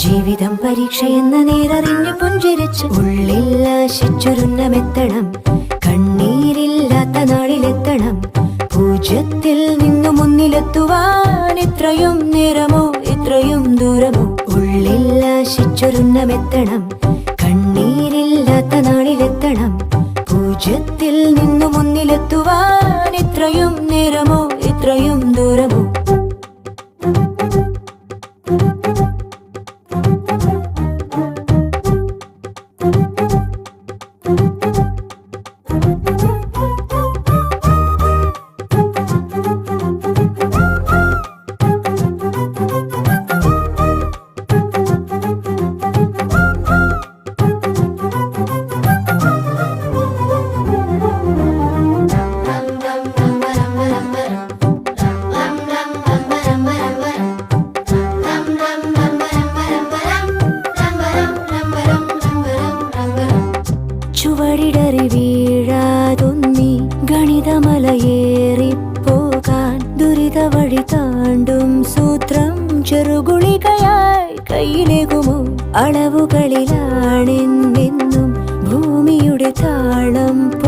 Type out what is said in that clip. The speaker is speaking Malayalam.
ജീവിതം പരീക്ഷയെന്ന നേരറിഞ്ഞു പുഞ്ചിരിച്ച് ഉള്ളിൽ ആശിച്ചൊരുന്നമെത്തണം. കണ്ണീരില്ലാത്ത നാളിലെത്തണം. പൂജ്യത്തിൽ നിന്നു മുന്നിലെത്തുവാൻ ഇത്രയും നേരമോ ഇത്രയും ദൂരമോ? ഉള്ളിൽ ആശിച്ചൊരുന്നമെത്തണം. കണ്ണീരില്ലാത്ത നാളിലെത്തണം. പൂജ്യത്തിൽ നിന്നു മുന്നിലെത്തുവാൻ ഇത്രയും നേരമോ ഇത്രയും ദൂരമോ? ചുവടിടറി വീഴാതൊന്നി ഗണിതമലയേറിപ്പോകാൻ ദുരിത വഴി താണ്ടും സൂത്രം ചെറുകുളികയായി കയ്യിലേകുമോ? അളവുകളിലാണെന്നെന്നും ഭൂമിയുടെ താളം